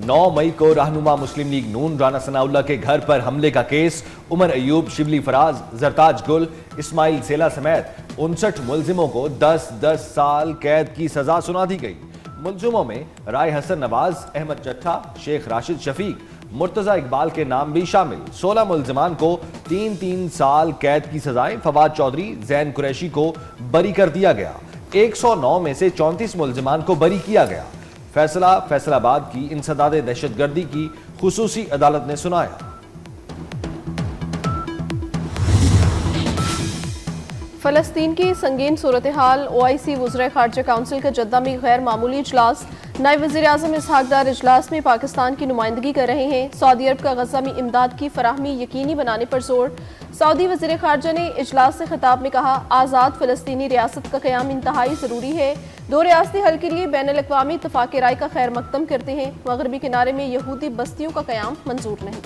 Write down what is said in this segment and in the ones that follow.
9 मई को रहनुमा मुस्लिम लीग नून राना सनाउल्लाह के घर पर हमले का केस, उमर अयूब, शिबली फराज, जरताज गुल, इस्माइल सेला समेत 59 मुलजिमों को 10-10 साल कैद की सजा सुना दी गई। मुलजिमों में राय हसन नवाज, अहमद चट्ठा, शेख राशिद शफीक, मुर्तजा इकबाल के नाम भी शामिल। 16 मुलजिमान को 3-3 साल कैद की सजाएं। फवाद चौधरी, जैन कुरैशी को बरी कर दिया गया। 109 में से 34 मुलजिमान को बरी किया गया। फैसला फैसलाबाद की इंसदाद दहशतगर्दी की खुसूसी अदालत ने सुनाया। फलस्तीन की संगीन सूरत हाल, OIC वज़ीर ख़ारजा काउंसिल का जद्दा में गैर मामूली इजलास। नायब वज़ीर आज़म इसहाक डार इजलास में पाकिस्तान की नुमाइंदगी कर रहे हैं। सऊदी अरब का गज़ा में इमदाद की फराहमी यकीनी बनाने पर जोर। सऊदी वज़ीर ख़ारजा ने इजलास से खिताब में कहा, आज़ाद फ़लस्तीनी रियासत का क़याम इंतहाई ज़रूरी है। 2 रियासती हल के लिए बैनुल अक़वामी इत्तफ़ाक़ राय का खैर मक़दम करते हैं। मग़रबी किनारे में यहूदी बस्तियों का क़याम मंजूर नहीं।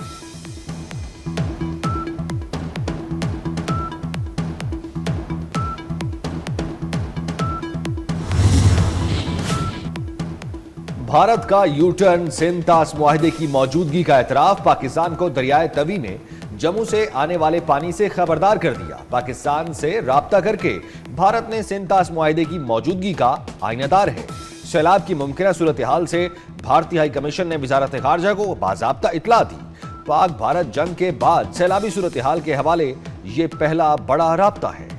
भारत का यू टर्न, सिंध तास मुआहिदे की मौजूदगी का एतराफ। पाकिस्तान को दरियाए तवी ने जम्मू से आने वाले पानी से खबरदार कर दिया। पाकिस्तान से राब्ता करके भारत ने सिंध तास मुआहिदे की मौजूदगी का आइनादार है। सैलाब की मुमकिना सूरत हाल से भारतीय हाई कमीशन ने वजारत खारजा को बाज़ाब्ता इत्तला दी। पाक भारत जंग के बाद सैलाबी सूरत हाल के हवाले ये पहला बड़ा राब्ता है।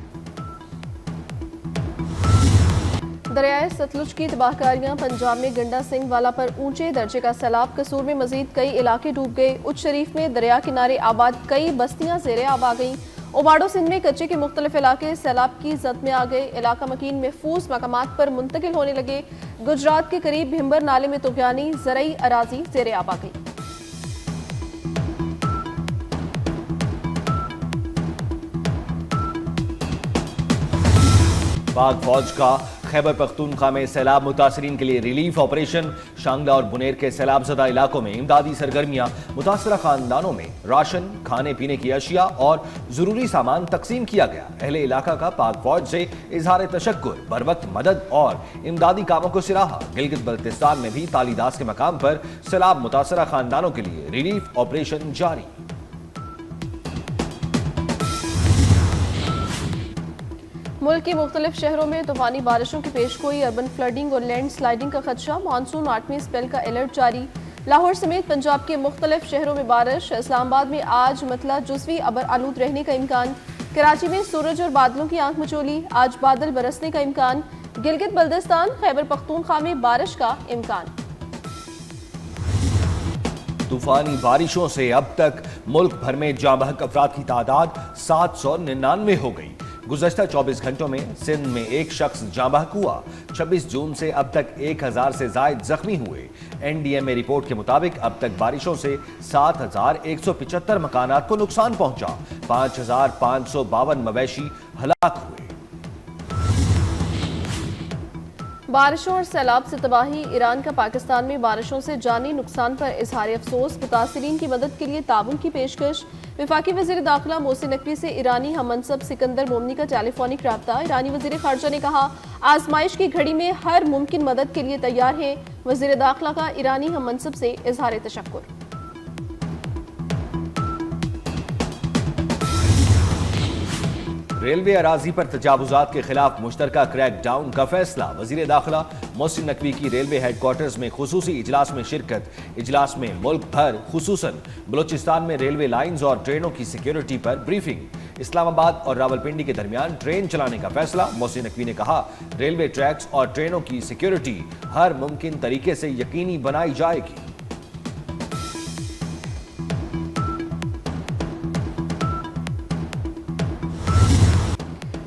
दरियाए सतलुज की तबाहकारियां। पंजाब में गंडा सिंह वाला पर ऊंचे दर्जे का सैलाब। कसूर में मजीद कई इलाके डूब गए। उच्च शरीफ में दरिया किनारे आबाद कई बस्तियां ज़ेरे आब आ गईं। ओबाडो सिंध में कच्चे के मुख्तलिफ इलाके सैलाब की जद में आ गए। इलाका मकीन महफूज मकामात पर मुंतकिल होने लगे। गुजरात के करीब भिम्बर नाले में तुगयानी ज़रई अराजी ज़ेरे आब आ गई। पाक फौज का खैबर पख्तूनख्वा में सैलाब मुतासरीन के लिए रिलीफ ऑपरेशन। शांगला और बुनेर के सैलाब ज़दा इलाकों में इमदादी सरगर्मियां। मुतासरा खानदानों में राशन, खाने पीने की अशिया और जरूरी सामान तकसीम किया गया। अहले इलाका का पाक फौज से इजहार तशक्कुर, बर वक्त मदद और इमदादी कामों को सराहा। गिलगित बल्तिस्तान में भी तालीदास के मकाम पर सैलाब मुतासरा खानदानों के लिए रिलीफ ऑपरेशन जारी। मुल्क के मुख्तलिफ शहरों में तूफानी बारिशों की पेशगोई। अर्बन फ्लडिंग और लैंड स्लाइडिंग का खदशा। मानसून 8वीं स्पेल का अलर्ट जारी। लाहौर समेत पंजाब के मुख्तलिफ शहरों में बारिश। इस्लामाबाद में आज मतला जुज़वी अबर आलूद रहने का इम्कान। कराची में सूरज और बादलों की आंख मचोली। आज बादल बरसने का इम्कान। गिलगित बल्तिस्तान, खैबर पख्तूनख्वा में बारिश का इम्कान। तूफानी बारिशों से अब तक मुल्क भर में जाँ बहक अफराद की तादाद 799 हो गई। गुज़श्ता 24 घंटों में सिंध में एक शख्स जाँ बहक हुआ। 26 जून से अब तक 1000 से जायद जख्मी हुए। NDMA रिपोर्ट के मुताबिक अब तक बारिशों से 7175 मकानात को नुकसान पहुंचा। 5552 मवेशी हलाक हुए। बारिशों और सैलाब से तबाही। ईरान का पाकिस्तान में बारिशों से जानी नुकसान पर इजहार अफसोस। मुतासरीन की मदद के लिए ताउन की पेशकश। वफाकी वज़ीर दाखिला मोहसिन नकवी से ईरानी हममनसब सिकंदर मोमनी का टेलीफोनिक राब्ता। ईरानी वज़ीर ख़ारजा ने कहा, आजमाइश की घड़ी में हर मुमकिन मदद के लिए तैयार है। वज़ीर दाखिला का ईरानी हममनसब से इजहार तशक्कुर। रेलवे अराजी पर तजावुजात के खिलाफ मुश्तरका क्रैक डाउन का फैसला। वजीर दाखिला मोहसिन नकवी की रेलवे हेडक्वार्टर्स में खुसूसी इजलास में शिरकत। इजलास में मुल्क भर खुसूसन बलोचिस्तान में रेलवे लाइंस और ट्रेनों की सिक्योरिटी पर ब्रीफिंग। इस्लामाबाद और रावलपिंडी के दरमियान ट्रेन चलाने का फैसला। मोहसिन नकवी ने कहा, रेलवे ट्रैक्स और ट्रेनों की सिक्योरिटी हर मुमकिन तरीके से यकीनी बनाई जाएगी।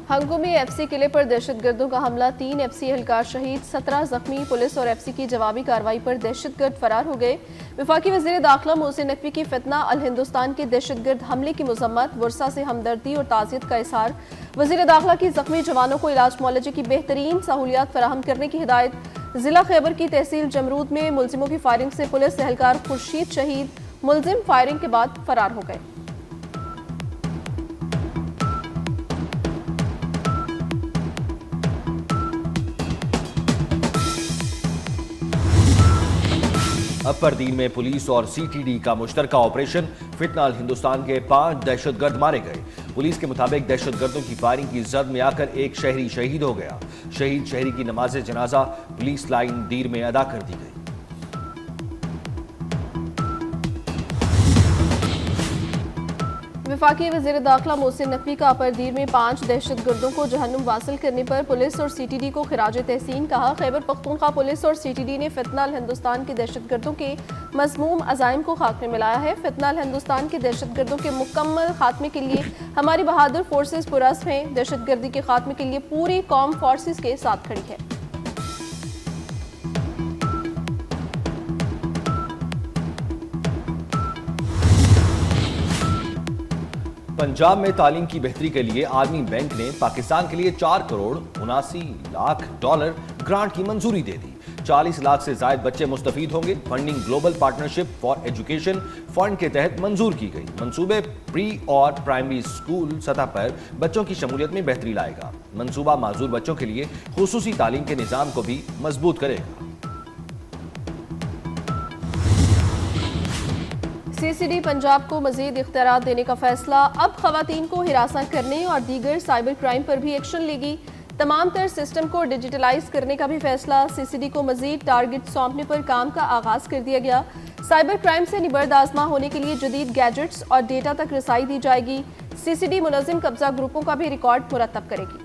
हंगो में FC किले पर दहशतगर्दों का हमला। 3 FC एहलकार शहीद, 17 जख्मी। पुलिस और FC की जवाबी कार्रवाई पर दहशतगर्द फरार हो गए। वफाकी वज़ीर दाखिला मोहसिन नकवी की फितना अल हिंदुस्तान के दहशतगर्द हमले की मजम्मत। वर्षा से हमदर्दी और ताज़ियत का इज़हार। वज़ीर दाखिला की जख्मी जवानों को इलाज मुआलजे की बेहतरीन सहूलियात फराहम करने की हिदायत। जिला खैबर की तहसील जमरूद में मुलजिमों की फायरिंग से पुलिस एहलकार खुर्शीद शहीद। मुलजिम फायरिंग के बाद फरार हो गए। اپر دین میں پولیس اور CTD کا مشترکہ آپریشن، فتنہ ہندوستان کے 5 دہشت گرد مارے گئے۔ پولیس کے مطابق دہشت گردوں کی فائرنگ کی زد میں آ کر ایک شہری شہید ہو گیا۔ شہری کی نماز جنازہ پولیس لائن دیر میں ادا کر دی گئی۔ وفاقی وزیر داخلہ محسن نقوی کا اپر دیر میں 5 دہشت گردوں کو جہنم واصل کرنے پر پولیس اور CTD کو خراج تحسین کہا۔ خیبر پختونخوا پولیس اور CTD نے فتنہ الہندوستان کے دہشت گردوں کے مذموم عزائم کو خاک میں ملایا ہے۔ فتنہ الہندوستان کے دہشت گردوں کے مکمل خاتمے کے لیے ہماری بہادر فورسز پرعزم ہیں۔ دہشت گردی کے خاتمے کے لیے پوری قوم فورسز کے ساتھ کھڑی ہے۔ پنجاب میں تعلیم کی بہتری کے لیے عالمی بینک نے پاکستان کے لیے 4 کروڑ 79 لاکھ ڈالر گرانٹ کی منظوری دے دی۔ 40 لاکھ سے زائد بچے مستفید ہوں گے۔ Funding global partnership for education fund کے تحت منظور کی گئی۔ منصوبے پری اور پرائمری اسکول سطح پر بچوں کی شمولیت میں بہتری لائے گا۔ منصوبہ معذور بچوں کے لیے خصوصی تعلیم کے نظام کو بھی مضبوط کرے گا۔ CCD پنجاب کو مزید اختیارات دینے کا فیصلہ، اب خواتین کو ہراساں کرنے اور دیگر سائبر کرائم پر بھی ایکشن لے گی۔ تمام تر سسٹم کو ڈیجیٹلائز کرنے کا بھی فیصلہ۔ CCD کو مزید ٹارگٹ سونپنے پر کام کا آغاز کر دیا گیا۔ سائبر کرائم سے نبرد آزما ہونے کے لیے جدید گیجٹس اور ڈیٹا تک رسائی دی جائے گی۔ CCD منظم قبضہ گروپوں کا بھی ریکارڈ مرتب کرے گی۔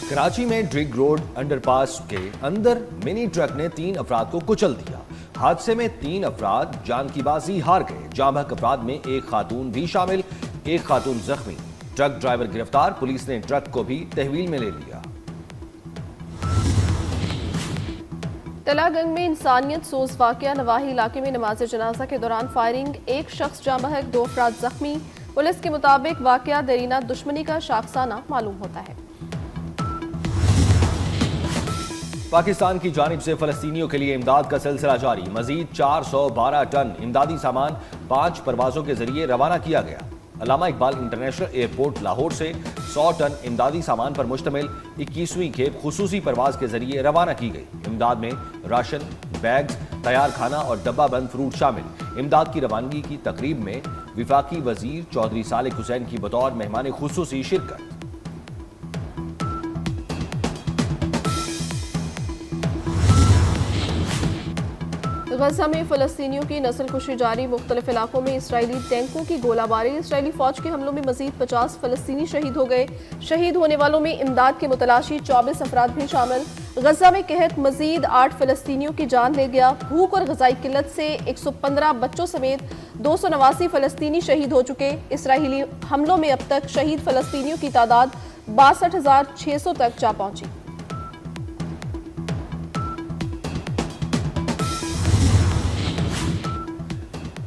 کراچی میں ڈرگ روڈ انڈر پاس کے اندر منی ٹرک نے 3 افراد کو کچل دیا۔ حادثے میں 3 افراد جان کی بازی ہار گئے۔ جاں بحق افراد میں ایک خاتون بھی شامل، ایک خاتون زخمی۔ ٹرک ڈرائیور گرفتار، پولیس نے ٹرک کو بھی تحویل میں لے لیا۔ تلا گنگ میں انسانیت سوز واقعہ، نواحی علاقے میں نماز جنازہ کے دوران فائرنگ، ایک شخص جاں بحق، 2 افراد زخمی۔ پولیس کے مطابق واقعہ دیرینہ دشمنی کا شاخسانہ معلوم ہوتا ہے۔ پاکستان کی جانب سے فلسطینیوں کے لیے امداد کا سلسلہ جاری۔ مزید 412 ٹن امدادی سامان 5 پروازوں کے ذریعے روانہ کیا گیا۔ علامہ اقبال انٹرنیشنل ایئرپورٹ لاہور سے 100 ٹن امدادی سامان پر مشتمل 21ویں کھیپ خصوصی پرواز کے ذریعے روانہ کی گئی۔ امداد میں راشن، بیگز، تیار کھانا اور ڈبہ بند فروٹ شامل۔ امداد کی روانگی کی تقریب میں وفاقی وزیر چودھری صالح حسین کی بطور مہمان خصوصی شرکت۔ غزہ میں فلسطینیوں کی نسل کشی جاری، مختلف علاقوں میں اسرائیلی ٹینکوں کی گولہ باری۔ اسرائیلی فوج کے حملوں میں مزید 50 فلسطینی شہید ہو گئے۔ شہید ہونے والوں میں امداد کے متلاشی 24 افراد بھی شامل۔ غزہ میں قحط مزید 8 فلسطینیوں کی جان لے گیا۔ بھوک اور غذائی قلت سے 115 بچوں سمیت 289 فلسطینی شہید ہو چکے۔ اسرائیلی حملوں میں اب تک شہید فلسطینیوں کی تعداد 62,600 تک جا پہنچی۔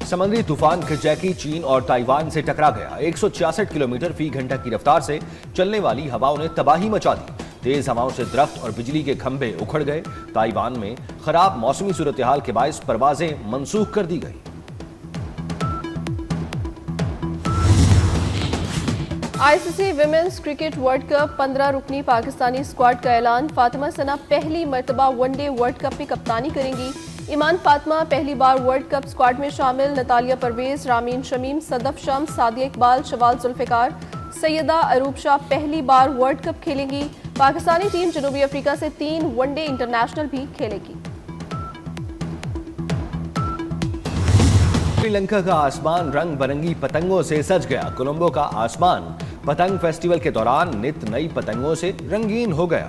سمندری طوفان کجیکی چین اور تائیوان سے ٹکرا گیا۔ 166 کلومیٹر فی گھنٹہ کی رفتار سے چلنے والی ہواؤں نے تباہی مچا دی۔ تیز ہواؤں سے درخت اور بجلی کے کھمبے اکھڑ گئے۔ تائیوان میں خراب موسمی صورتحال کے باعث پروازیں منسوخ کر دی گئی۔ ICC women's cricket World Cup 15 رکنی پاکستانی اسکواڈ کا اعلان۔ فاطمہ ثنا پہلی مرتبہ ون ڈے ورلڈ کپ میں کپتانی کریں گی۔ ایمان فاطمہ پہلی بار ورلڈ کپ اسکواڈ میں شامل۔ نتالیہ پرویز، رامین شمیم، صدف شمس، سعدیہ اقبال، شوال ذوالفقار، سیدہ اروب شاہ پہلی بار ورلڈ کپ کھیلیں گی۔ پاکستانی ٹیم جنوبی افریقہ سے 3 ون ڈے انٹرنیشنل بھی کھیلے گی۔ سری لنکا کا آسمان رنگ برنگی پتنگوں سے سج گیا۔ کولمبو کا آسمان پتنگ فیسٹیول کے دوران نت نئی پتنگوں سے رنگین ہو گیا۔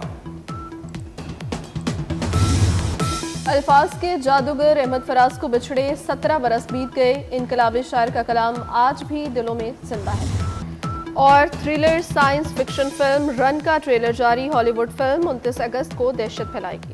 الفاظ کے جادوگر احمد فراز کو بچھڑے 17 برس بیت گئے۔ انقلابی شاعر کا کلام آج بھی دلوں میں زندہ ہے۔ اور تھرلر سائنس فکشن فلم رن کا ٹریلر جاری۔ ہالی ووڈ فلم 29 اگست کو دہشت پھیلائے گی۔